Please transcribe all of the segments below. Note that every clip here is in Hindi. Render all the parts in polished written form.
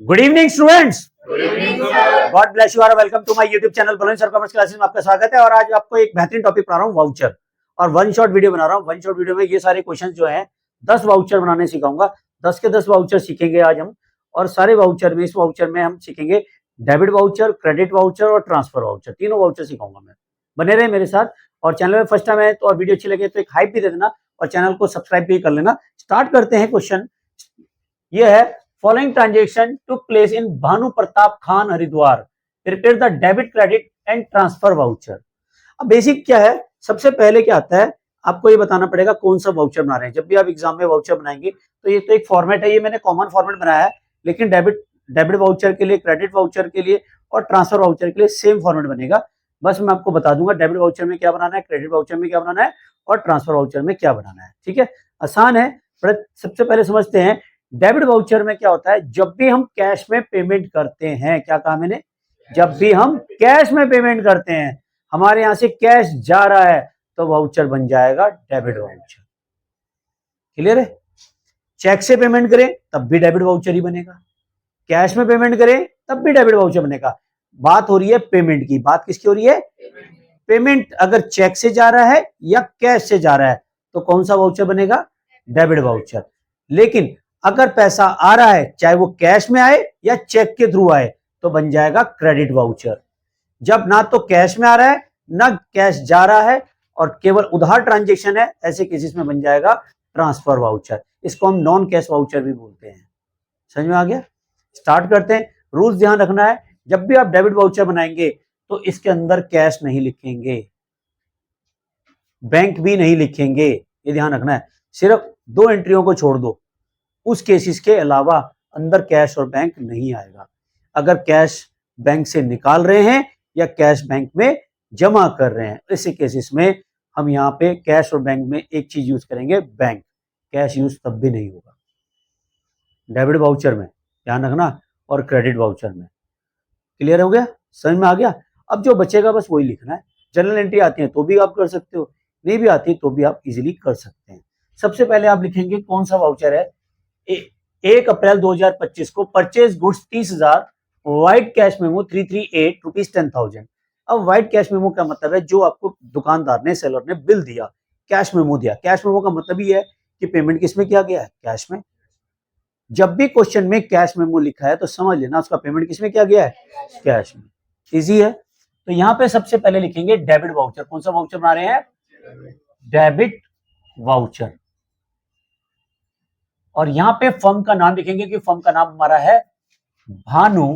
Good evening students. Good evening sir. God bless you are. Welcome to my YouTube channel Balwant sir commerce classes में आपका स्वागत है। और आज आपको एक बेहतरीन टॉपिक पढ़ा रहा हूँ, वाउचर। और वन शॉट वीडियो बना रहा हूँ। वन शॉट वीडियो में ये सारे क्वेश्चन जो हैं 10 वाउचर बनाने सिखाऊंगा। 10 के 10 वाउचर सीखेंगे आज हम। और सारे वाउचर में, इस वाउचर में हम सीखेंगे डेबिट वाउचर, क्रेडिट वाउचर और ट्रांसफर वाउचर। तीनों वाउचर सिखाऊंगा मैं। बने रहे मेरे साथ। और चैनल में फर्स्ट टाइम है तो और वीडियो अच्छी लगे तो एक हाइप भी दे देना और चैनल को सब्सक्राइब भी कर लेना। स्टार्ट करते हैं। क्वेश्चन ये है, following transaction took place in Bhanu Pratap Khan Haridwar, prepare the debit credit and transfer voucher. अब बेसिक क्या है, सबसे पहले क्या आता है, आपको ये बताना पड़ेगा कौन सा वाउचर बना रहे हैं। जब भी आप एग्जाम में वाउचर बनाएंगे तो ये तो एक फॉर्मेट है, ये मैंने कॉमन फॉर्मेट बनाया है, लेकिन डेबिट वाउचर के लिए, क्रेडिट वाउचर के लिए और ट्रांसफर वाउचर के लिए सेम फॉर्मेट बनेगा। बस मैं आपको बता दूंगा डेबिट वाउचर में क्या बनाना है, क्रेडिट वाउचर में क्या बनाना है और ट्रांसफर वाउचर में क्या बनाना है। ठीक है, आसान है। सबसे पहले समझते हैं डेबिट वाउचर में क्या होता है। जब भी हम कैश में पेमेंट करते हैं, क्या कहा मैंने, जब भी हम कैश में पेमेंट करते हैं, हमारे यहां से कैश जा रहा है तो वाउचर बन जाएगा डेबिट वाउचर। क्लियर है। चेक से पेमेंट करें तब भी डेबिट वाउचर ही बनेगा, कैश में पेमेंट करें तब भी डेबिट वाउचर बनेगा। बात हो रही है पेमेंट की। बात किसकी हो रही है? पेमेंट अगर चेक से जा रहा है या कैश से जा रहा है तो कौन सा वाउचर बनेगा? Debit voucher. लेकिन अगर पैसा आ रहा है, चाहे वो कैश में आए या चेक के थ्रू आए, तो बन जाएगा क्रेडिट वाउचर। जब ना तो कैश में आ रहा है ना कैश जा रहा है और केवल उधार ट्रांजेक्शन है, ऐसे केसेस में बन जाएगा ट्रांसफर वाउचर। इसको हम नॉन कैश वाउचर भी बोलते हैं। समझ में आ गया? स्टार्ट करते हैं। रूल्स ध्यान रखना है, जब भी आप डेबिट वाउचर बनाएंगे तो इसके अंदर कैश नहीं लिखेंगे, बैंक भी नहीं लिखेंगे, ये ध्यान रखना है। सिर्फ 2 एंट्रियों को छोड़ दो, उस केसेस के अलावा अंदर कैश और बैंक नहीं आएगा। अगर कैश बैंक से निकाल रहे हैं या कैश बैंक में जमा कर रहे हैं, ऐसे केसेस में हम यहाँ पे कैश और बैंक में एक चीज यूज करेंगे, बैंक। कैश यूज तब भी नहीं होगा डेबिट वाउचर में, ध्यान रखना, और क्रेडिट वाउचर में। क्लियर हो गया? समझ में आ गया? अब जो बचेगा बस वही लिखना है। जनरल एंट्री आती है तो भी आप कर सकते हो, नहीं भी आती तो भी आप इजीली कर सकते हैं। सबसे पहले आप लिखेंगे कौन सा वाउचर है। 1 अप्रैल 2025 को purchase goods 30,000, white cash memo 338 rupees 10,000। अब व्हाइट कैश मेमो का मतलब है जो आपको दुकानदार ने, सेलर ने बिल दिया, कैश मेमो दिया। कैश मेमो का मतलब ये है कि पेमेंट किसमें किया गया है? कैश में। जब भी क्वेश्चन में कैश मेमो लिखा है तो समझ लेना उसका पेमेंट किसमें किया गया है? कैश में। इजी है। तो यहां पे सबसे पहले लिखेंगे डेबिट वाउचर। कौन सा वाउचर बना रहे हैं? Debit voucher. और यहां पे फर्म का नाम लिखेंगे कि फर्म का नाम हमारा है भानु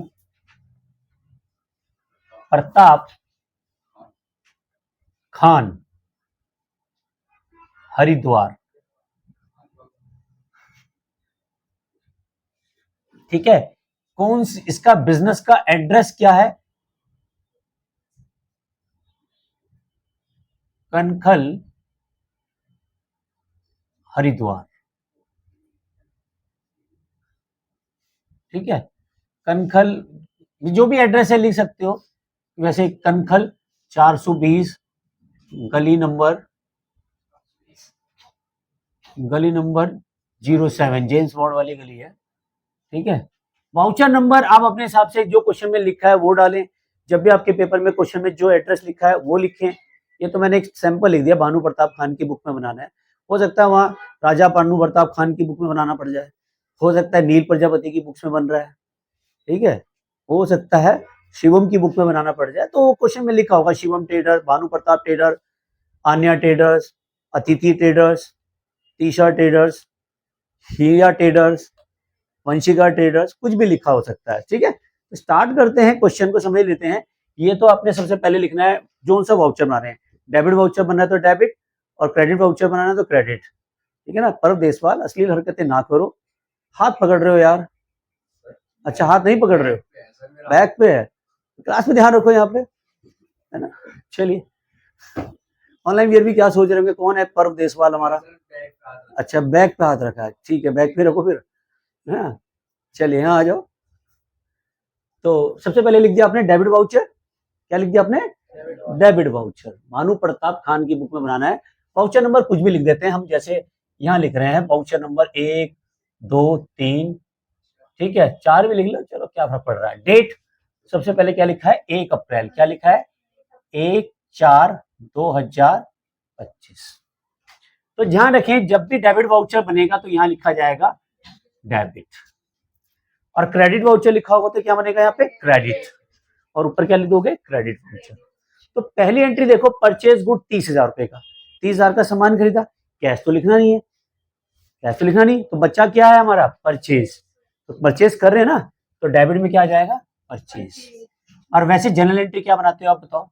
प्रताप खान हरिद्वार। ठीक है। इसका बिजनेस का एड्रेस क्या है? कनखल हरिद्वार। ठीक है, कनखल, जो भी एड्रेस है लिख सकते हो। वैसे कनखल 420 गली नंबर 07, जेम्स बॉन्ड वाली गली है। ठीक है। वाउचर नंबर आप अपने हिसाब से जो क्वेश्चन में लिखा है वो डालें। जब भी आपके पेपर में क्वेश्चन में जो एड्रेस लिखा है वो लिखें। ये तो मैंने एक सैंपल लिख दिया, भानु प्रताप खान की बुक में बनाना है। हो सकता है वहां राजा भानु प्रताप खान की बुक में बनाना पड़ जाए, हो सकता है नील प्रजापति की बुक्स में बन रहा है। ठीक है, हो सकता है शिवम की बुक में बनाना पड़ जाए, तो क्वेश्चन में लिखा होगा Shivam trader, Bhanu Pratap trader, Anya traders, Atithi traders, Tisha traders, Heera traders, Vanshika traders, कुछ भी लिखा हो सकता है। ठीक है, तो स्टार्ट करते हैं, क्वेश्चन को समझ लेते हैं। ये तो आपने सबसे पहले लिखना है जो सा वाउचर बना रहे हैं। डेबिट वाउचर बनना है तो डेबिट और क्रेडिट वाउचर बनाना है तो क्रेडिट। ठीक है ना। परव देसवाल, अश्लील हरकतें ना करो। हाथ पकड़ रहे हो यार? अच्छा, हाथ नहीं पकड़ रहे हो, बैक पे है। क्लास में ध्यान रखो यहाँ पे, है ना। चलिए, ऑनलाइन वियर भी क्या सोच रहे होंगे, कौन है परव देसवाल हमारा? अच्छा, बैक पे हाथ रखा है, ठीक है, बैक पे रखो फिर। हाँ, चलिए यहाँ आ जाओ। तो सबसे पहले लिख दिया आपने डेबिट वाउचर। क्या लिख दिया आपने? Debit voucher. भानु प्रताप खान की बुक में बनाना है। वाउचर नंबर कुछ भी लिख देते हैं हम, जैसे यहाँ लिख रहे हैं वाउचर नंबर 1, 2, 3, ठीक है, 4 भी लिख लो, चलो क्या फर्क पड़ रहा है। डेट सबसे पहले क्या लिखा है, 1 अप्रैल, क्या लिखा है 1/4/2025। तो ध्यान रखें जब भी डेबिट वाउचर बनेगा तो यहां लिखा जाएगा डेबिट, और क्रेडिट वाउचर लिखा होगा तो क्या बनेगा यहाँ पे क्रेडिट, और ऊपर क्या लिख दोगे क्रेडिट वाउचर। तो पहली एंट्री देखो, परचेज गुड 30,000 रुपए का, 30,000 का सामान खरीदा, कैश तो लिखना नहीं है, कैश तो लिखना नहीं, तो बच्चा क्या है हमारा परचेज, तो परचेज कर रहे हैं ना, तो डेबिट में क्या आ जाएगा परचेज। और वैसे जनरल एंट्री क्या बनाते हो आप बताओ,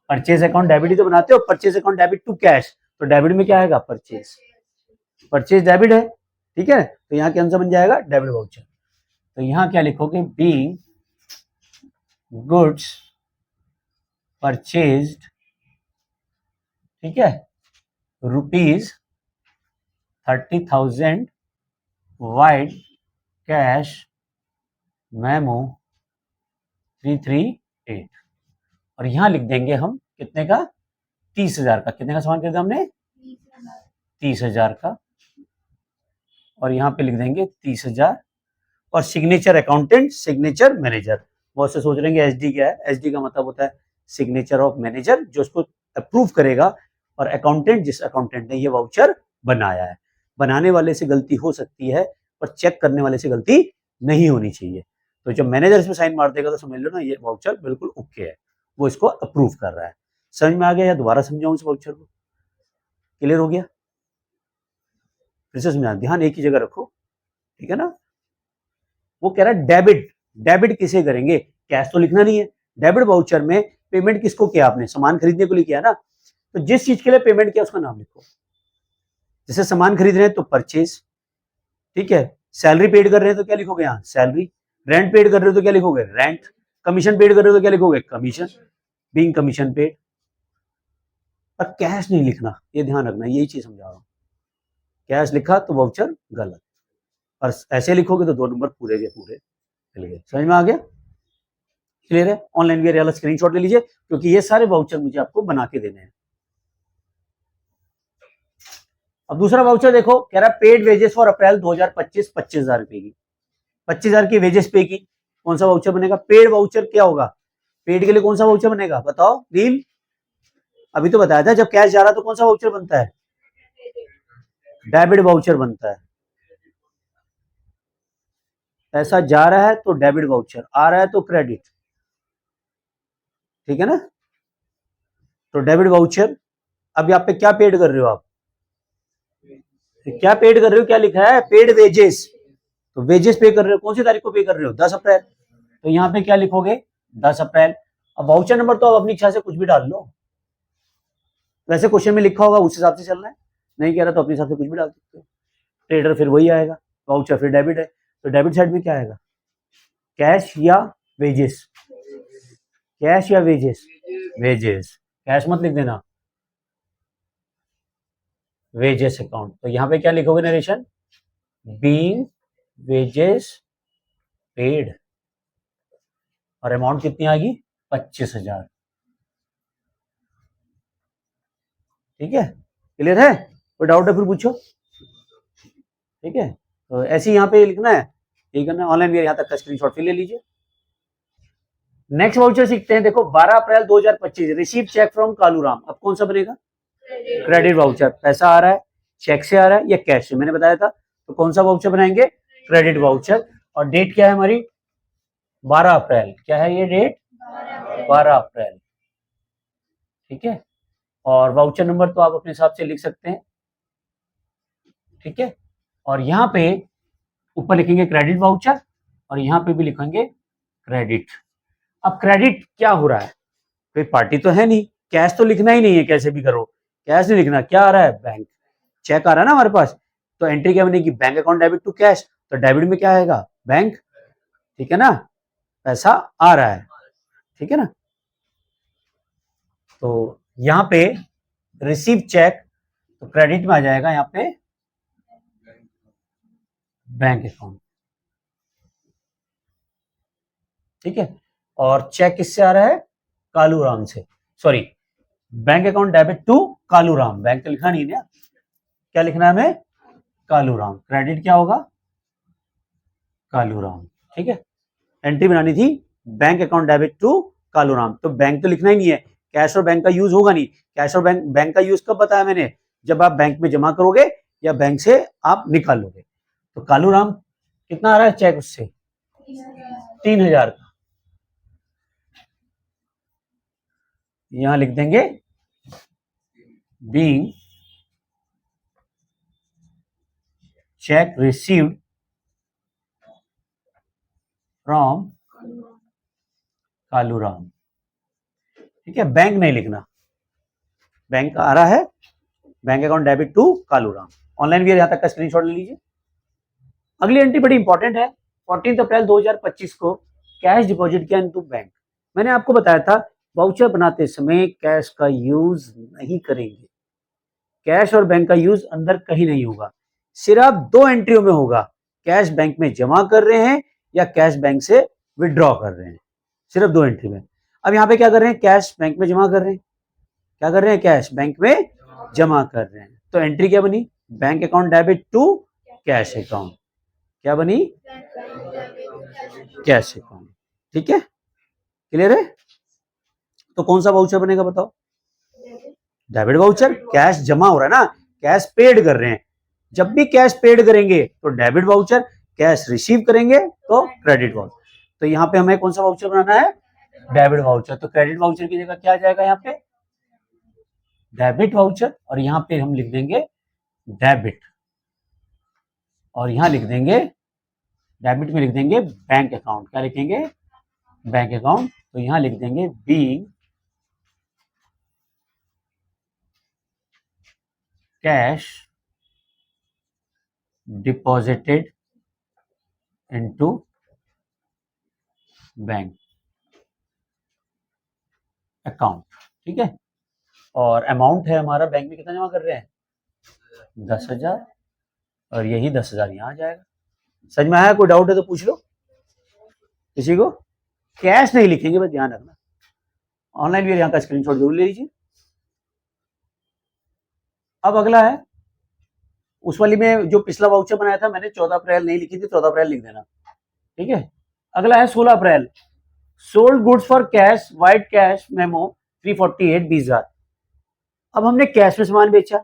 परचेज अकाउंट डेबिट ही तो बनाते हो, purchase account debit to cash, तो डेबिट में क्या आएगा परचेज, परचेज डेबिट है, ठीक है, तो यहाँ के आंसर बन जाएगा डेबिट वाउचर। तो यहाँ क्या लिखोगे, बीइंग गुड्स परचेज्ड, ठीक है, ₹30,000 वाइड कैश मेमो 338, और यहां लिख देंगे हम कितने का 30,000 का, कितने का सामान खरीदा हमने 30,000 का, और यहाँ पे लिख देंगे 30,000, और सिग्नेचर अकाउंटेंट सिग्नेचर मैनेजर। बहुत से सोच रहे हैं एसडी क्या है, एसडी का मतलब होता है सिग्नेचर ऑफ मैनेजर, जो उसको अप्रूव करेगा, और अकाउंटेंट जिस अकाउंटेंट ने ये वाउचर बनाया है। बनाने वाले से गलती हो सकती है पर चेक करने वाले से गलती नहीं होनी चाहिए, तो जब मैनेजर इसमें साइन मार देगा तो समझ लो ना ये वाउचर बिल्कुल ओके है, वो इसको अप्रूव कर रहा है। समझ में आ गया या दोबारा समझाऊं इस वाउचर को, क्लियर हो गया, फिर से समझा, ध्यान एक ही जगह रखो, ठीक है ना। वो कह रहा है डेबिट, डेबिट किसे करेंगे, कैश तो लिखना नहीं है, डेबिट वाउचर में पेमेंट किसको किया आपने, सामान खरीदने को लिए किया ना, तो जिस चीज के लिए पेमेंट किया उसका नाम लिखो, जैसे सामान खरीद रहे हैं तो परचेज, ठीक है, सैलरी पेड कर रहे हैं तो क्या लिखोगे यहाँ सैलरी, रेंट पेड कर रहे हो तो क्या लिखोगे रेंट, कमीशन पेड कर रहे हो तो क्या लिखोगे कमीशन, बीइंग कमीशन पेड। पर कैश नहीं लिखना, ये ध्यान रखना, यही चीज समझा रहा हूं, कैश लिखा तो वाउचर गलत, और ऐसे लिखोगे तो 2 नंबर पूरे के पूरे चले गए। समझ में आ गया, क्लियर है। ऑनलाइन वेयर वाला स्क्रीनशॉट ले लीजिए, क्योंकि ये सारे वाउचर मुझे आपको बना के देने हैं। अब दूसरा वाउचर देखो, कह रहा है पेड वेजेस फॉर अप्रैल 2025 25,000 रुपए की, 25,000 की वेजेस पे की, कौन सा वाउचर बनेगा, पेड वाउचर क्या होगा, पेड के लिए कौन सा वाउचर बनेगा बताओ नील, अभी तो बताया था जब कैश जा रहा तो कौन सा वाउचर बनता है, डेबिट वाउचर बनता है, पैसा जा रहा है तो डेबिट वाउचर, आ रहा है तो क्रेडिट, ठीक है ना। तो डेबिट वाउचर, अब यहाँ पे क्या पेड कर रहे हो आप, क्या पेड कर रहे हो, क्या लिखा है पेड वेजेस, तो वेजेस पे कर रहे हो, कौन सी तारीख को पे कर रहे हो 10 अप्रैल, तो यहाँ पे क्या लिखोगे 10 अप्रैल। अब वाउचर नंबर तो आप अपनी इच्छा से कुछ भी डाल लो, वैसे क्वेश्चन में लिखा होगा उस हिसाब से चलना है, नहीं कह रहा तो अपने हिसाब से कुछ भी डाल सकते हो, ट्रेडर फिर वही आएगा, वाउचर फिर डेबिट है, तो डेबिट साइड में क्या आएगा कैश या वेजेस, कैश या वेजेस, वेजेस, कैश मत लिख देना, वेजेस अकाउंट, तो यहाँ पे क्या लिखोगे नरेशन, बीइंग वेजेस पेड, और अमाउंट कितनी आएगी 25,000, ठीक है, क्लियर है, कोई डाउट है फिर पूछो, ठीक है। तो ऐसे यहाँ पे लिखना है, ये करना है, ऑनलाइन भी यहाँ तक का स्क्रीनशॉट फिर ले लीजिए। नेक्स्ट वाउचर सीखते हैं, देखो 12 अप्रैल 2025 रिसीव चेक फ्रॉम कालूराम, अब कौन सा बनेगा क्रेडिट वाउचर, पैसा आ रहा है चेक से आ रहा है या कैश से, मैंने बताया था, तो कौन सा वाउचर बनाएंगे क्रेडिट वाउचर, और डेट क्या है हमारी 12 अप्रैल, क्या है ये डेट 12 अप्रैल, ठीक है, और वाउचर नंबर तो आप अपने हिसाब से लिख सकते हैं, ठीक है, और यहाँ पे ऊपर लिखेंगे क्रेडिट वाउचर, और यहाँ पे भी लिखेंगे क्रेडिट। अब क्रेडिट क्या हो रहा है, कोई पार्टी तो है नहीं, कैश तो लिखना ही नहीं है, कैसे भी करो कैश नहीं लिखना, क्या आ रहा है बैंक चेक आ रहा है ना हमारे पास, तो एंट्री क्या बनेगी bank account debit to cash, तो डेबिट में क्या आएगा बैंक, ठीक है ना, पैसा आ रहा है, ठीक है ना। तो यहाँ पे रिसीव चेक तो क्रेडिट में आ जाएगा यहाँ पे बैंक अकाउंट, ठीक है, और चेक किससे आ रहा है कालूराम से, sorry bank account debit to Kaluram, bank तो लिखा नहीं है, क्या लिखना है हमें कालूराम, क्रेडिट क्या होगा कालूराम। ठीक है, एंट्री बनानी थी bank account debit to Kaluram. तो बैंक तो लिखना ही नहीं है, कैश और बैंक का यूज होगा नहीं। कैश और बैंक का यूज कब बताया मैंने, जब आप बैंक में जमा करोगे या बैंक से आप निकाल लोगे। तो कालूराम कितना आ रहा है चेक उससे, 3000 का। यहां लिख देंगे being cheque received from Kaluram. ठीक है, बैंक नहीं लिखना, बैंक आ रहा है bank account debit to Kaluram. Online भी यहां तक का स्क्रीनशॉट ले लीजिए। अगली एंट्री बड़ी इंपॉर्टेंट है, 14 अप्रैल 2025 को कैश डिपॉजिट किया इनटू बैंक। मैंने आपको बताया था वाउचर बनाते समय कैश का यूज नहीं करेंगे, कैश और बैंक का यूज अंदर कहीं नहीं होगा, सिर्फ दो एंट्रियों में होगा, कैश बैंक में जमा कर रहे हैं या कैश बैंक से विड्रॉ कर रहे हैं, सिर्फ दो एंट्री में। अब यहाँ पे क्या कर रहे हैं, कैश बैंक में जमा कर रहे हैं, क्या कर रहे हैं, कैश बैंक में जमा कर रहे हैं। तो एंट्री क्या बनी, bank account debit to cash account. क्या बनी, कैश अकाउंट। ठीक है, क्लियर है। तो कौन सा वाउचर बनेगा बताओ, डेबिट वाउचर। कैश जमा हो रहा है ना, कैश पेड कर रहे हैं, जब भी कैश पेड करेंगे तो डेबिट वाउचर, कैश रिसीव करेंगे तो क्रेडिट वाउचर। तो यहाँ पे हमें कौन सा वाउचर बनाना है, डेबिट वाउचर। तो क्रेडिट वाउचर की जगह क्या आ जाएगा यहाँ पे, डेबिट वाउचर, और यहाँ पे हम लिख देंगे डेबिट, और यहाँ लिख देंगे डेबिट में लिख देंगे बैंक अकाउंट। क्या लिखेंगे, बैंक अकाउंट। तो यहाँ लिख देंगे being cash deposited into bank account. ठीक है, और अमाउंट है हमारा बैंक में कितना जमा कर रहे हैं, 10,000, और यही 10,000 यहाँ आ जाएगा। समझ में आया, कोई डाउट है तो पूछ लो किसी को। कैश नहीं लिखेंगे, बस ध्यान रखना। ऑनलाइन भी यहाँ का स्क्रीनशॉट जरूर ले लीजिए। अब अगला है, उस वाली में जो पिछला वाउचर बनाया था मैंने 14 अप्रैल नहीं लिखी थी, 14 अप्रैल लिख देना। ठीक है, अगला है 16 April, sold goods for cash vide cash memo 348 20,000। अब हमने कैश में सामान बेचा,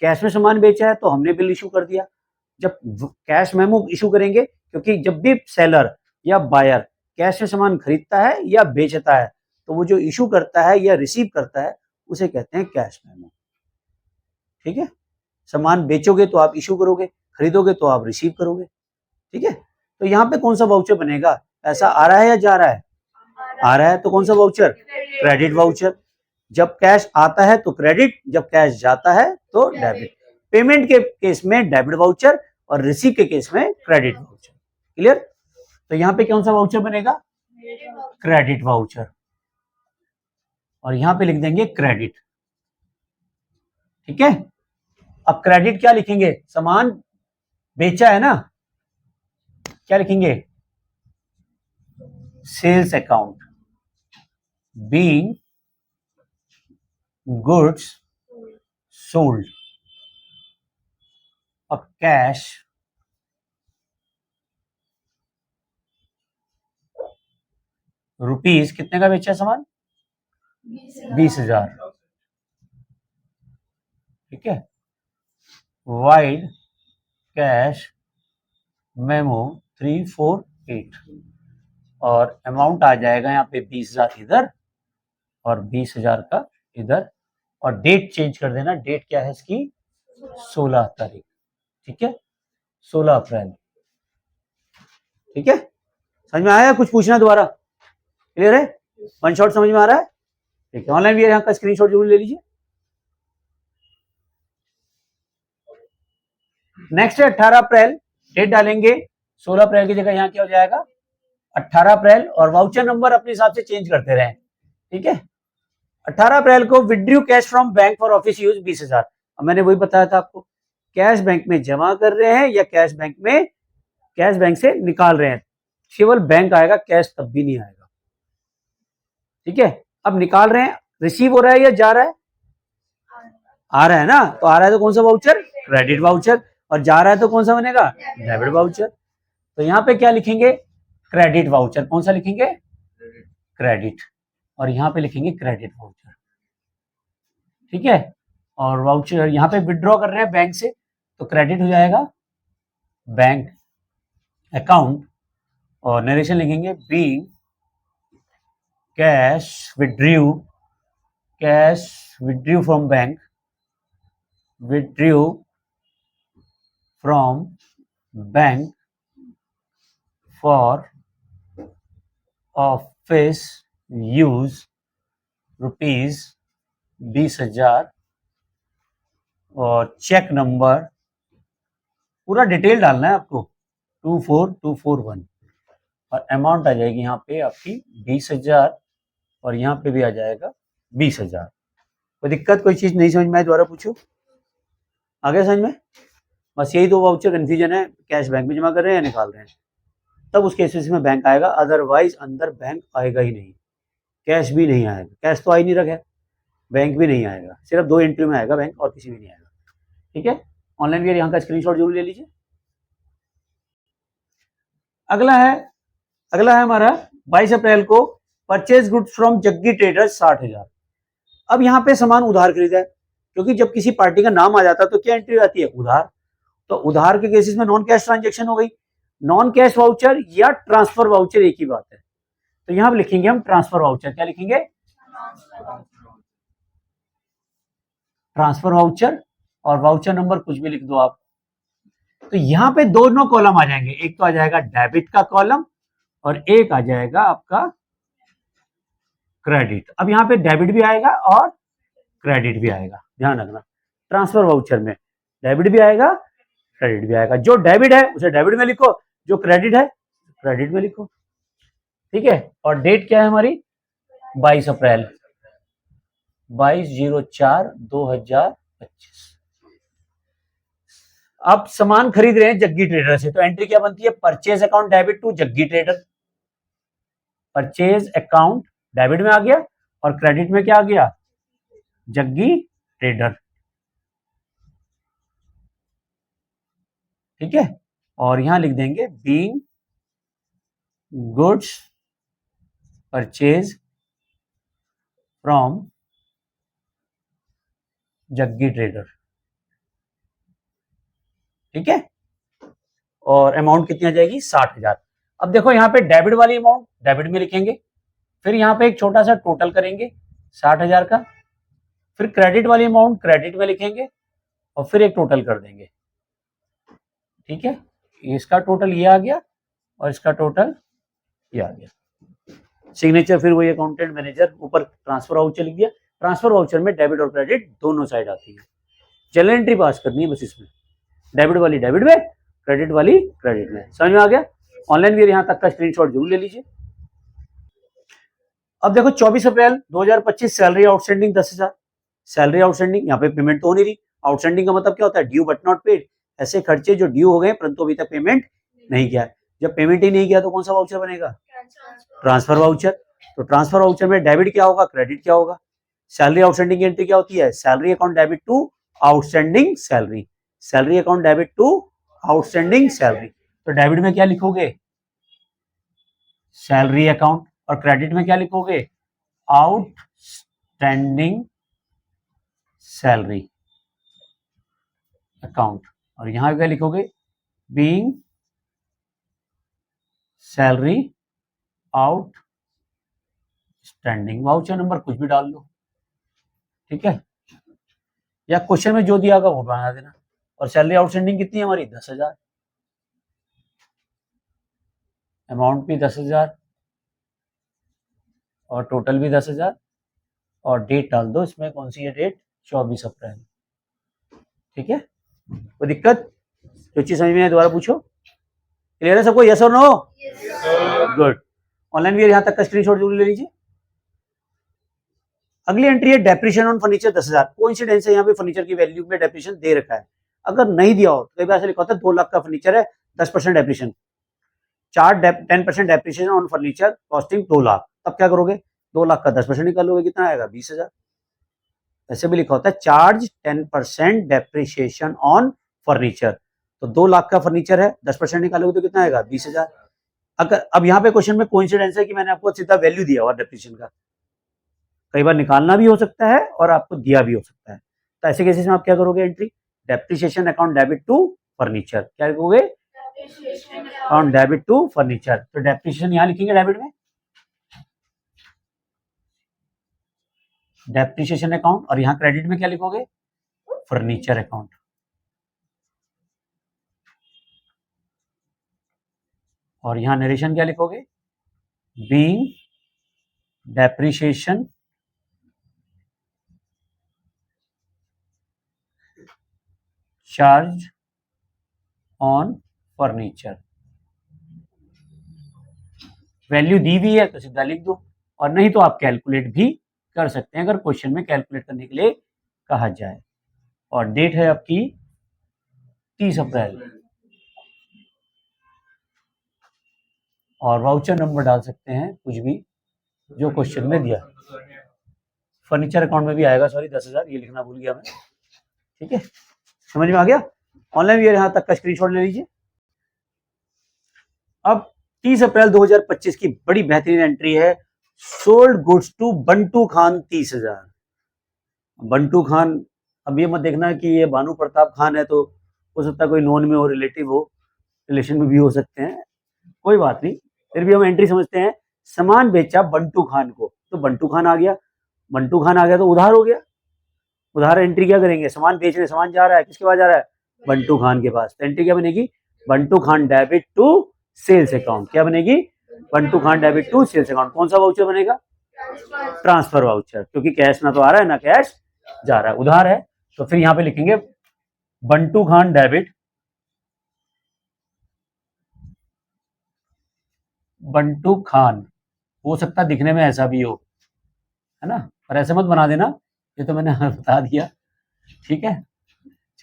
कैश में सामान बेचा है तो हमने बिल इशू कर दिया। जब कैश मेमो इशू करेंगे, क्योंकि जब भी सेलर या बायर कैश में सामान खरीदता है या बेचता है तो वो जो इशू करता है या रिसीव करता है उसे कहते हैं कैश मेमो। ठीक है, सामान बेचोगे तो आप इशू करोगे, खरीदोगे तो आप रिसीव करोगे। ठीक है, तो यहाँ पे कौन सा वाउचर बनेगा, ऐसा आ रहा है या जा रहा है, आ रहा है। तो कौन सा वाउचर, क्रेडिट वाउचर। जब कैश आता है तो क्रेडिट, जब कैश जाता है तो डेबिट। पेमेंट के केस में डेबिट वाउचर और रिसीव के केस में क्रेडिट वाउचर। क्लियर। तो यहाँ पे कौन सा वाउचर बनेगा, क्रेडिट वाउचर, और यहाँ पे लिख देंगे क्रेडिट। ठीक है, अब क्रेडिट क्या लिखेंगे, सामान बेचा है ना, क्या लिखेंगे, sales account being goods sold, और कैश रुपीस कितने का बेचा सामान, 20,000। ठीक है, वाइड कैश मेमो 348, और अमाउंट आ जाएगा यहाँ पे 20,000 इधर और 20,000 का इधर, और डेट चेंज कर देना, डेट क्या है इसकी, 16 तारीख। ठीक है, 16 अप्रैल। ठीक है, समझ में आया, कुछ पूछना दोबारा, क्लियर है, वन शॉट समझ में आ रहा है। ठीक है, ऑनलाइन भी यहाँ का स्क्रीनशॉट जरूर ले लीजिए। नेक्स्ट है 18 अप्रैल, डेट डालेंगे 16 अप्रैल की जगह यहाँ क्या हो जाएगा 18 अप्रैल, और वाउचर नंबर अपने हिसाब से चेंज करते रहें। ठीक है, 18 अप्रैल को withdrew cash from bank for office use 20,000। अब मैंने वही बताया था आपको, कैश बैंक में जमा कर रहे हैं या कैश बैंक से निकाल रहे हैं, केवल बैंक आएगा, कैश तब भी नहीं आएगा। ठीक है, अब निकाल रहे हैं, रिसीव हो रहा है या जा रहा है, आ रहा है ना, तो आ रहा है तो कौन सा वाउचर, क्रेडिट वाउचर, और जा रहा है तो कौन सा बनेगा, डेबिट वाउचर। तो तो यहाँ पे क्या लिखेंगे, क्रेडिट वाउचर। कौन सा लिखेंगे, क्रेडिट, और यहाँ पे लिखेंगे क्रेडिट वाउचर, ठीक है। और वाउचर यहाँ पे विड्रॉ कर रहे हैं बैंक से, तो क्रेडिट हो जाएगा बैंक अकाउंट, और नरेशन लिखेंगे being cash withdrew from bank, withdrew from bank for office use ₹20,000, और चेक नंबर पूरा डिटेल डालना है आपको 24241, और अमाउंट आ जाएगी यहाँ पे आपकी 20,000, और यहाँ पे भी आ जाएगा 20,000। कोई दिक्कत, कोई चीज नहीं समझ में आए दोबारा पूछो। आगे समझ में, बस यही 2 वाउचर कंफ्यूजन है, कैश बैंक में जमा कर रहे हैं या निकाल रहे हैं, तब उस केसेस में बैंक आएगा, अदरवाइज अंदर बैंक आएगा ही नहीं, कैश भी नहीं आएगा, कैश तो आ ही नहीं रखा है, बैंक भी नहीं आएगा, सिर्फ 2 एंट्री में आएगा बैंक, और किसी में नहीं आएगा, ठीक है। ऑनलाइन भी यहाँ का स्क्रीनशॉट जरूर ले लीजिए। अगला है हमारा 22 अप्रैल को purchase goods from Jaggi traders 60,000। अब यहाँ पे सामान उधार खरीदा है, क्योंकि जब किसी पार्टी का नाम आ जाता है तो क्या एंट्री आती है, उधार। तो उधार के केसेस में नॉन कैश ट्रांजेक्शन हो गई, नॉन कैश वाउचर या ट्रांसफर वाउचर एक ही बात है, तो यहां लिखेंगे हम ट्रांसफर वाउचर। क्या लिखेंगे, ट्रांसफर वाउचर, और वाउचर नंबर कुछ भी लिख दो आप। तो यहां पे दोनों कॉलम आ जाएंगे, एक तो आ जाएगा डेबिट का कॉलम, और एक आ जाएगा आपका क्रेडिट। अब यहाँ पे डेबिट भी आएगा और क्रेडिट भी आएगा, ध्यान रखना। ट्रांसफर वाउचर में डेबिट भी आएगा, क्रेडिट भी आएगा। जो डेबिट है उसे डेबिट में लिखो, जो क्रेडिट है क्रेडिट में लिखो, ठीक है। और डेट क्या है हमारी, 22 अप्रैल, 22/04/2025। आप सामान खरीद रहे हैं जग्गी ट्रेडर से, तो एंट्री क्या बनती है, purchase account debit to Jaggi trader. Purchase account debit में आ गया, और क्रेडिट में क्या आ गया, जग्गी ट्रेडर, ठीक है। और यहां लिख देंगे being goods purchase from Jaggi trader, ठीक है। और अमाउंट कितनी आ जाएगी, 60,000। अब देखो यहाँ पे डेबिट वाली अमाउंट डेबिट में लिखेंगे, फिर यहाँ पे एक छोटा सा टोटल करेंगे 60,000 का, फिर क्रेडिट वाली अमाउंट क्रेडिट में लिखेंगे, और फिर एक टोटल कर देंगे, ठीक है। इसका टोटल ये आ गया, और इसका टोटल ये आ गया। सिग्नेचर फिर वही अकाउंटेंट मैनेजर, ऊपर ट्रांसफर वाउचर लिख दिया। ट्रांसफर वाउचर में डेबिट और क्रेडिट दोनों साइड आती है, जनरल एंट्री पास करनी है बस इसमें, डेबिट वाली डेबिट में, क्रेडिट वाली क्रेडिट में। समझ में आ गया। ऑनलाइन भी यहां तक का स्क्रीनशॉट जरूर ले लीजिए। अब देखो 24 अप्रैल 2025 सैलरी आउटस्टैंडिंग 10,000। सैलरी आउटस्टैंडिंग, यहाँ पे पेमेंट तो हो नहीं रही। आउटस्टैंडिंग का मतलब क्या होता है, ड्यू बट नॉट पेड, ऐसे खर्चे जो ड्यू हो गए परंतु अभी तक पेमेंट नहीं किया है। जब पेमेंट ही नहीं किया तो कौन सा वाउचर बनेगा, ट्रांसफर वाउचर। तो ट्रांसफर वाउचर में डेबिट क्या होगा, क्रेडिट क्या होगा। सैलरी आउटस्टैंडिंग की एंट्री क्या होती है, salary account debit to outstanding salary, salary account debit to outstanding salary. तो डेबिट में क्या लिखोगे, सैलरी अकाउंट, और क्रेडिट में क्या लिखोगे, आउटस्टैंडिंग सैलरी अकाउंट। और यहां क्या लिखोगे, being salary outstanding. Voucher number कुछ भी डाल दो, ठीक है, या क्वेश्चन में जो दिया होगा वो बना देना। और सैलरी आउटस्टैंडिंग कितनी है हमारी, 10,000, अमाउंट भी 10,000, और टोटल भी 10,000, और डेट डाल दो इसमें, कौन सी है डेट, 24 अप्रैल, ठीक है। कोई दिक्कत, जो चीज समझ में है दोबारा पूछो। क्लियर है सबको, यस और नो, गुड। ऑनलाइन भी यहां तक का स्क्रीनशॉट जरूर ले लीजिए। अगली एंट्री है डेप्रिशिएशन ऑन फर्नीचर 10,000। कोइंसिडेंस है, यहाँ पे फर्नीचर की वैल्यू में डेप्रिशिएशन दे रखा है। अगर नहीं दिया हो तो कई बार ऐसा लिखा होता है 2 लाख का फर्नीचर है, 10% depreciation, 10% depreciation on furniture costing 2 lakh. तब क्या करोगे, 2 लाख का 10% निकालोगे, कितना आएगा, 20,000। ऐसे भी लिखा होता है चार्ज 10% डेप्रिशिएशन ऑन फर्नीचर, तो 2 लाख का फर्नीचर है, 10% निकालोगे तो कितना आएगा? 20,000। अगर अब यहाँ पे क्वेश्चन में कोइंसिडेंस है कि मैंने आपको सीधा वैल्यू दिया और डेप्रिसिएशन का, कई बार निकालना भी हो सकता है और आपको दिया भी हो सकता है। तो ऐसे केसेस में आप क्या करोगे? Entry depreciation account debit to furniture, क्या लिखोगे? Account debit to furniture. तो डेप्रिसिएशन यहाँ लिखेंगे डेबिट में, डेप्रिसिएशन अकाउंट, और यहाँ क्रेडिट में क्या लिखोगे? Furniture account. और यहाँ नरेशन क्या लिखोगे? Being depreciation charge on furniture. Value दी हुई है तो सीधा लिख दो, और नहीं तो आप कैलकुलेट भी कर सकते हैं अगर क्वेश्चन में कैलकुलेट करने के लिए कहा जाए। और डेट है आपकी 30 अप्रैल, और वाउचर नंबर डाल सकते हैं कुछ भी जो क्वेश्चन में दिया। फर्नीचर अकाउंट में भी आएगा, सॉरी 10,000, ये लिखना भूल गया मैं। ठीक है, समझ में आ गया? ऑनलाइन भी यहाँ तक का स्क्रीनशॉट ले लीजिए। अब 30 अप्रैल 2025 की बड़ी बेहतरीन एंट्री है, sold goods to Bantu Khan 30,000। Bantu Khan, अब ये मत देखना कि ये भानु प्रताप खान है, तो हो सकता है कोई नॉन में हो, रिलेटिव हो, रिलेशन में भी हो सकते हैं, कोई बात नहीं, फिर भी हम एंट्री समझते हैं। सामान बेचा बंटू खान को, तो बंटू खान आ गया, बंटू खान आ गया तो उधार हो गया। उधार एंट्री क्या करेंगे? सामान बेचने, सामान जा रहा है, किसके पास जा रहा है? बंटू खान के पास। तो एंट्री क्या बनेगी? Bantu Khan debit to sales account. क्या बनेगी? Bantu Khan debit to sales account. कौन सा वाउचर बनेगा? ट्रांसफर वाउचर, क्योंकि कैश ना तो आ रहा है ना कैश जा रहा है, उधार है। तो फिर यहां पे लिखेंगे बंटू खान डेबिट, बंटू खान, हो सकता दिखने में ऐसा भी हो, है ना, पर ऐसे मत बना देना, ये तो मैंने बता दिया। ठीक है,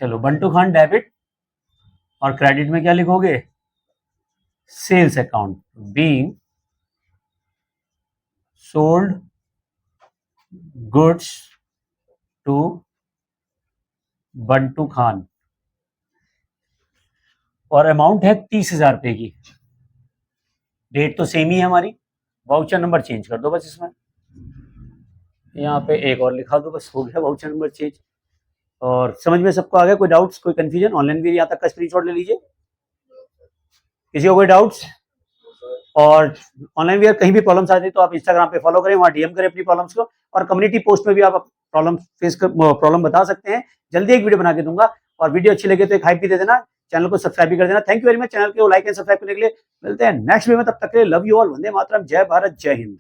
चलो बंटू खान डेबिट, और क्रेडिट में क्या लिखोगे? Sales account, being sold goods to Bantu Khan, और अमाउंट है 30,000 रुपए की। डेट तो सेम ही है हमारी, वाउचर नंबर चेंज कर दो बस इसमें, यहाँ पे एक और लिखा दो, बस हो गया वाउचर नंबर चेंज। और समझ में सबको आ गया? कोई डाउट्स, कोई कंफ्यूजन? ऑनलाइन भी यहाँ तक का स्क्रीनशॉट ले लीजिए, किसी को कोई डाउट्स? और ऑनलाइन भी अगर कहीं भी प्रॉब्लम्स आती है तो आप इंस्टाग्राम पे फॉलो करें, वहाँ डीएम करें अपनी प्रॉब्लम्स को, और कम्युनिटी पोस्ट में भी आप प्रॉब्लम बता सकते हैं। जल्दी एक वीडियो बना के दूंगा, और वीडियो अच्छी लगे तो एक हाइप भी दे देना, चैनल को सब्सक्राइब भी कर देना। Thank you very much, channel को लाइक एंड सब्सक्राइब करने के लिए। मिलते हैं नेक्स्ट वीडियो में, तब तक के लिए love you all, Vande Mataram, जय भारत, जय हिंद।